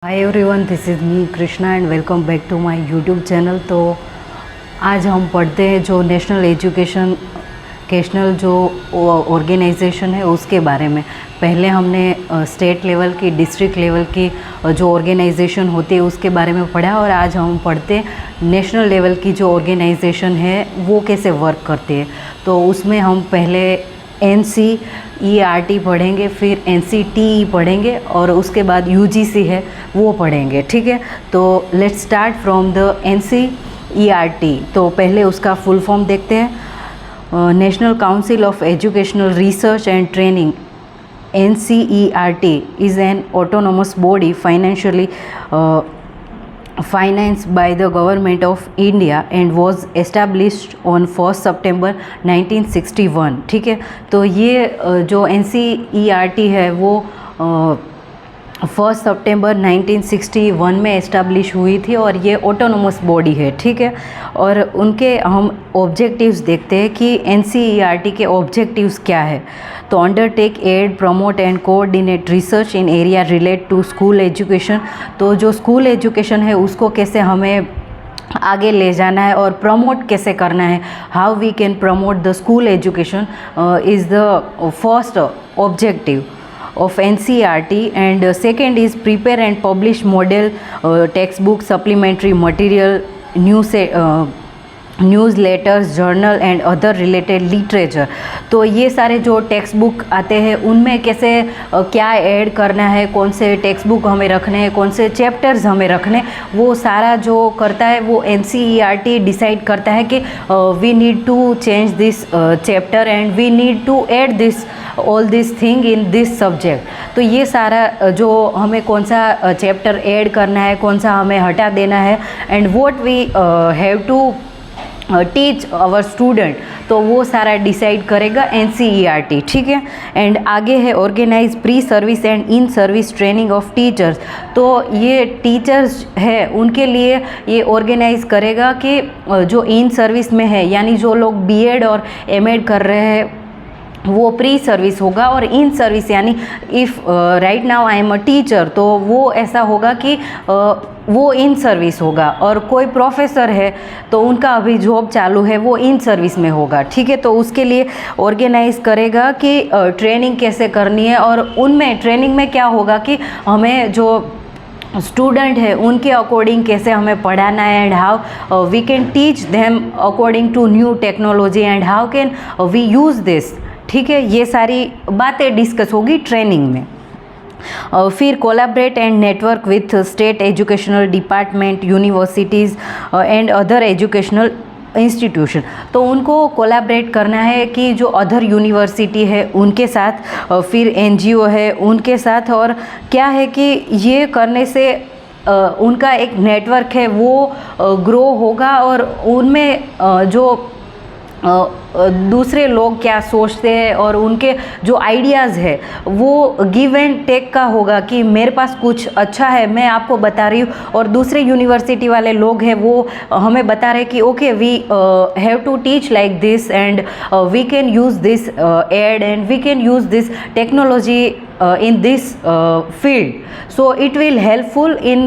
Hi everyone, this is me Krishna and welcome back to my YouTube channel. तो आज हम पढ़ते हैं जो नेशनल जो ऑर्गेनाइजेशन है उसके बारे में। पहले हमने स्टेट लेवल की, डिस्ट्रिक्ट लेवल की जो ऑर्गेनाइजेशन होती है उसके बारे में पढ़ा, और आज हम पढ़ते हैं नेशनल लेवल की जो ऑर्गेनाइजेशन है वो कैसे वर्क करती है। तो उसमें हम पहले NCERT पढ़ेंगे, फिर NCTE पढ़ेंगे और उसके बाद UGC है वो पढ़ेंगे। ठीक है, तो let's start from the NCERT। तो पहले उसका फुल फॉर्म देखते हैं। National council of educational research and training, NCERT is an autonomous body financed by the government of India and was established on 1st September 1961। ठीक है, तो ये जो NCERT है वो 1 सितंबर 1961 में इस्टेब्लिश हुई थी और ये ऑटोनोमस बॉडी है। ठीक है, और उनके हम ऑब्जेक्टिव्स देखते हैं कि NCERT के ऑब्जेक्टिव्स क्या है। तो undertake, aid, promote and coordinate research in area relate to school education. तो जो स्कूल एजुकेशन है उसको कैसे हमें आगे ले जाना है और प्रमोट कैसे करना है, how we can promote the school education is the first objective of NCERT। and second is prepare and publish model textbook, supplementary material, news letters, journal and other related literature. तो ये सारे जो text book आते हैं उनमें कैसे क्या add करना है, कौन से टेक्स्ट बुक हमें रखने हैं, कौन से चैप्टर्स हमें रखने, वो सारा जो करता है वो NCERT डिसाइड करता है कि we need to change this chapter and we need to add this all this thing in this subject. तो ये सारा जो हमें कौन सा चैप्टर ऐड करना है, कौन सा हमें हटा देना है, and what we have to teach our student, तो वो सारा डिसाइड करेगा NCERT। ठीक है, एंड आगे है organise pre service and in service training of teachers. तो ये टीचर्स है उनके लिए ये ऑर्गेनाइज करेगा कि जो इन सर्विस में है, यानी जो लोग BEd और MAd कर रहे हैं वो प्री सर्विस होगा, और इन सर्विस यानी if right now I am a teacher, तो वो ऐसा होगा कि वो इन सर्विस होगा। और कोई प्रोफेसर है तो उनका अभी जॉब चालू है, वो इन सर्विस में होगा। ठीक है, तो उसके लिए ऑर्गेनाइज करेगा कि ट्रेनिंग कैसे करनी है, और उनमें ट्रेनिंग में क्या होगा कि हमें जो स्टूडेंट है उनके अकॉर्डिंग कैसे हमें पढ़ाना है, and how we can teach them according to new technology and how can we use this. ठीक है, ये सारी बातें डिस्कस होगी ट्रेनिंग में। फिर collaborate and network with state educational department, universities and other educational institution. तो उनको कोलैबोरेट करना है कि जो अदर यूनिवर्सिटी है उनके साथ, फिर NGO है उनके साथ, और क्या है कि ये करने से उनका एक नेटवर्क है वो ग्रो होगा, और उनमें जो दूसरे लोग क्या सोचते हैं और उनके जो आइडियाज़ है वो गिव एंड टेक का होगा कि मेरे पास कुछ अच्छा है, मैं आपको बता रही हूँ, और दूसरे यूनिवर्सिटी वाले लोग हैं वो हमें बता रहे हैं कि okay we have to teach like this and we can use this aid and we can use this technology in this field, so it will helpful in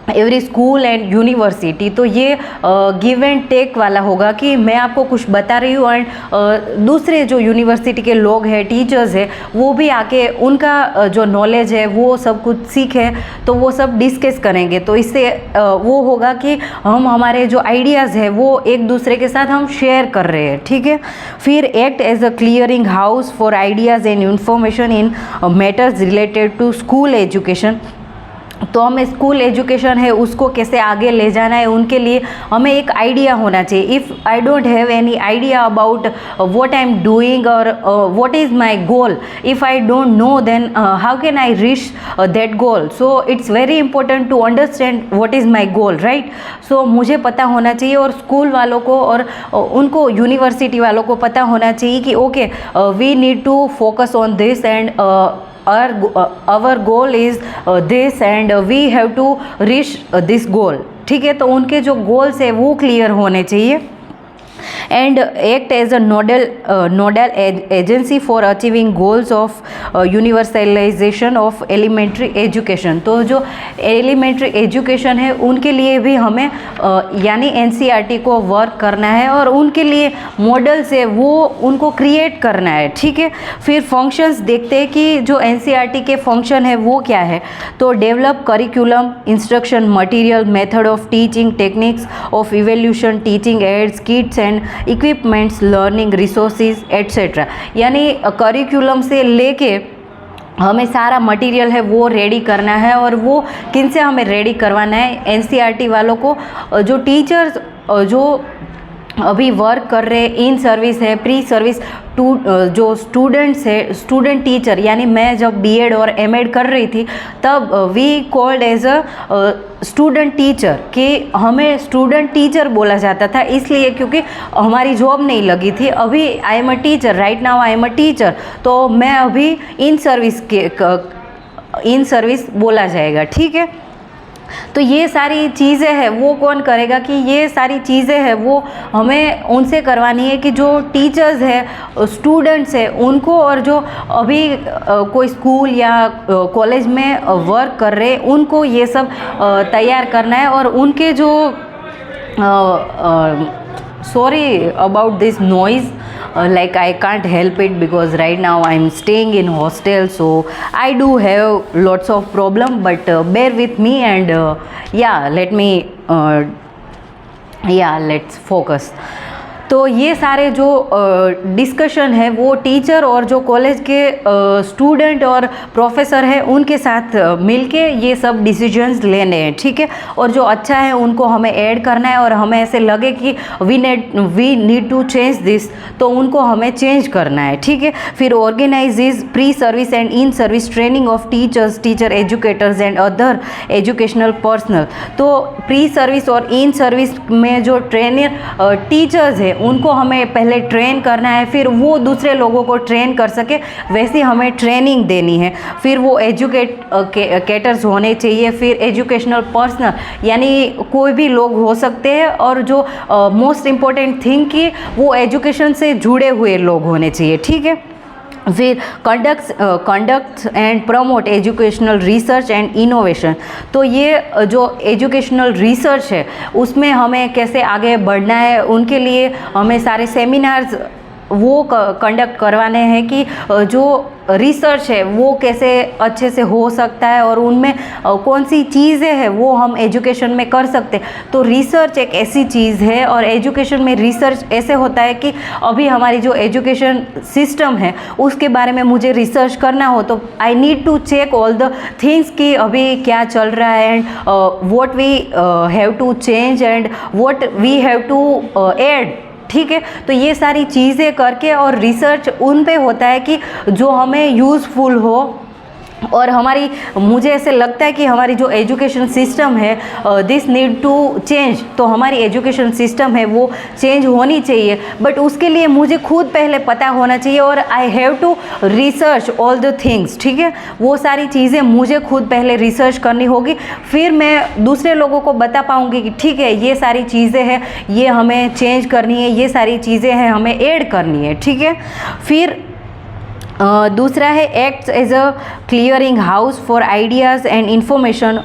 every school and university. तो ये give and take वाला होगा कि मैं आपको कुछ बता रही हूँ एंड दूसरे जो यूनिवर्सिटी के लोग हैं, टीचर्स हैं, वो भी आके उनका जो नॉलेज है वो सब कुछ सीखे, तो वो सब डिस्कस करेंगे। तो इससे वो होगा कि हम हमारे जो आइडियाज़ है वो एक दूसरे के साथ हम शेयर कर रहे हैं। ठीक है, फिर act as a clearing house for ideas and information in matters related to school education. तो हमें स्कूल एजुकेशन है उसको कैसे आगे ले जाना है, उनके लिए हमें एक आइडिया होना चाहिए। If I don't have any idea about what I am doing और what is my goal, if I don't know then how can I reach that goal. So it's very important to understand what is my goal, right. So मुझे पता होना चाहिए, और school वालों को और उनको यूनिवर्सिटी वालों को पता होना चाहिए कि okay we need to focus on this and our goal is this and we have to reach this goal। ठीक है, तो उनके जो गोल्स है वो क्लियर होने चाहिए। and act as a nodal agency for achieving goals of universalization of elementary education। तो जो elementary education है उनके लिए भी हमें यानी NCERT को वर्क करना है और उनके लिए मॉडल्स है वो उनको क्रिएट करना है, ठीक है। फिर फंक्शंस देखते हैं कि जो NCERT के फंक्शन है वो क्या है। तो develop curriculum, instruction material, method of teaching, techniques of evolution, teaching ads, Kitts and equipments, learning resources etcetera. यानी करिकुलम से लेके हमें सारा मटेरियल है वो रेडी करना है और वो किन से हमें रेडी करवाना है, NCERT वालों को। जो टीचर्स जो अभी वर्क कर रहे इन सर्विस है, प्री सर्विस जो स्टूडेंट्स है, स्टूडेंट टीचर, यानी मैं जब B.Ed और M.Ed कर रही थी तब we called as a student teacher, कि हमें स्टूडेंट टीचर बोला जाता था इसलिए क्योंकि हमारी जॉब नहीं लगी थी। अभी I am a teacher, right now I am a teacher, तो मैं अभी इन सर्विस बोला जाएगा, ठीक है। तो ये सारी चीज़ें हैं वो कौन करेगा कि ये सारी चीज़ें हैं वो हमें उनसे करवानी है कि जो टीचर्स है, स्टूडेंट्स है उनको, और जो अभी कोई स्कूल या कॉलेज में वर्क कर रहे हैं उनको ये सब तैयार करना है। और उनके जो sorry about this noise, like I can't help it because right now I'm staying in hostel, so I do have lots of problem, but bear with me and let's focus। तो ये सारे जो डिस्कशन है वो teacher और जो college के student और प्रोफेसर है उनके साथ मिलके ये सब डिसीजंस लेने हैं, ठीक है। और जो अच्छा है उनको हमें ऐड करना है और हमें ऐसे लगे कि we need to change this, तो उनको हमें चेंज करना है, ठीक है। फिर organise this pre service and in service training of teachers, teacher educators and other educational personnel. तो प्री सर्विस और इन सर्विस में जो ट्रेनर टीचर्स है उनको हमें पहले ट्रेन करना है, फिर वो दूसरे लोगों को ट्रेन कर सके वैसी हमें ट्रेनिंग देनी है। फिर वो एजुकेटर्स होने चाहिए, फिर एजुकेशनल पर्सनल यानी कोई भी लोग हो सकते हैं, और जो मोस्ट इम्पॉर्टेंट थिंग कि वो एजुकेशन से जुड़े हुए लोग होने चाहिए, ठीक है। फिर conduct and promote educational research and innovation. तो ये जो एजुकेशनल रिसर्च है उसमें हमें कैसे आगे बढ़ना है, उनके लिए हमें सारे सेमिनार्स वो कंडक्ट करवाने हैं कि जो रिसर्च है वो कैसे अच्छे से हो सकता है और उनमें कौन सी चीज़ें हैं वो हम एजुकेशन में कर सकते हैं। तो रिसर्च एक ऐसी चीज़ है, और एजुकेशन में रिसर्च ऐसे होता है कि अभी हमारी जो एजुकेशन सिस्टम है उसके बारे में मुझे रिसर्च करना हो तो I need to check all the things कि अभी क्या चल रहा है and what we have to change and what we have to add, ठीक है। तो ये सारी चीज़ें करके और रिसर्च उन पे होता है कि जो हमें यूज़फुल हो। और हमारी, मुझे ऐसे लगता है कि हमारी जो एजुकेशन सिस्टम है दिस नीड टू चेंज। तो हमारी एजुकेशन सिस्टम है वो चेंज होनी चाहिए, बट उसके लिए मुझे खुद पहले पता होना चाहिए और I have to research all the things, ठीक है। वो सारी चीज़ें मुझे खुद पहले रिसर्च करनी होगी, फिर मैं दूसरे लोगों को बता पाऊँगी कि ठीक है ये सारी चीज़ें हैं ये हमें चेंज करनी है, ये सारी चीज़ें हैं हमें ऐड करनी है, ठीक है। फिर दूसरा है act as a clearing house for ideas and information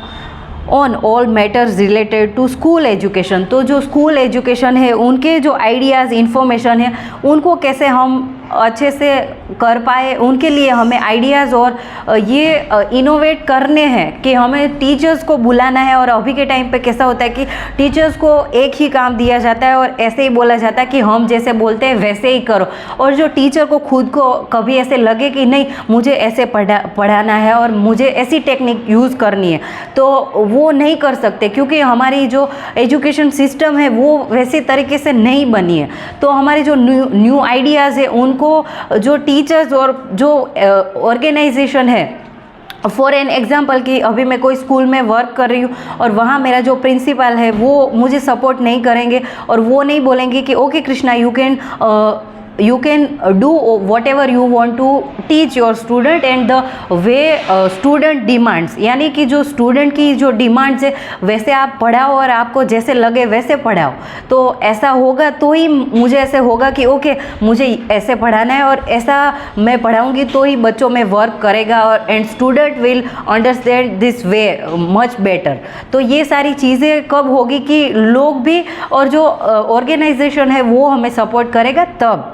on all matters related to school education. तो जो स्कूल एजुकेशन है उनके जो आइडियाज़ इंफॉर्मेशन है उनको कैसे हम अच्छे से कर पाए, उनके लिए हमें आइडियाज़ और ये इनोवेट करने हैं कि हमें टीचर्स को बुलाना है। और अभी के टाइम पे कैसा होता है कि टीचर्स को एक ही काम दिया जाता है और ऐसे ही बोला जाता है कि हम जैसे बोलते हैं वैसे ही करो, और जो टीचर को खुद को कभी ऐसे लगे कि नहीं मुझे ऐसे पढ़ाना है और मुझे ऐसी टेक्निक यूज़ करनी है तो वो नहीं कर सकते, क्योंकि हमारी जो एजुकेशन सिस्टम है वो वैसे तरीके से नहीं बनी है। तो हमारे जो न्यू आइडियाज़ है उनको जो टीचर्स और जो ऑर्गेनाइजेशन है, फॉर एन एग्जाम्पल कि अभी मैं कोई स्कूल में वर्क कर रही हूँ और वहाँ मेरा जो प्रिंसिपल है वो मुझे सपोर्ट नहीं करेंगे और वो नहीं बोलेंगे कि okay Krishna you can you can do whatever you want to teach your student and the way student demands, यानी कि जो स्टूडेंट की जो डिमांड्स है वैसे आप पढ़ाओ और आपको जैसे लगे वैसे पढ़ाओ। तो ऐसा होगा तो ही मुझे ऐसे होगा कि ओके मुझे ऐसे पढ़ाना है और ऐसा मैं पढ़ाऊंगी तो ही बच्चों में वर्क करेगा और and student will understand this way much better. तो ये सारी चीज़ें कब होगी कि लोग भी और जो ऑर्गेनाइजेशन है वो हमें सपोर्ट करेगा तब,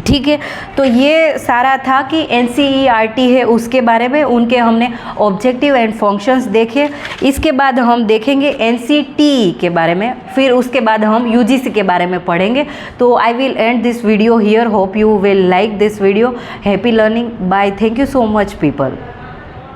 ठीक है। तो ये सारा था कि NCERT है उसके बारे में, उनके हमने ऑब्जेक्टिव एंड फंक्शंस देखे। इसके बाद हम देखेंगे NCTE के बारे में, फिर उसके बाद हम UGC के बारे में पढ़ेंगे। तो I will end this video here, hope you will like this video. Happy learning, bye, thank you so much people.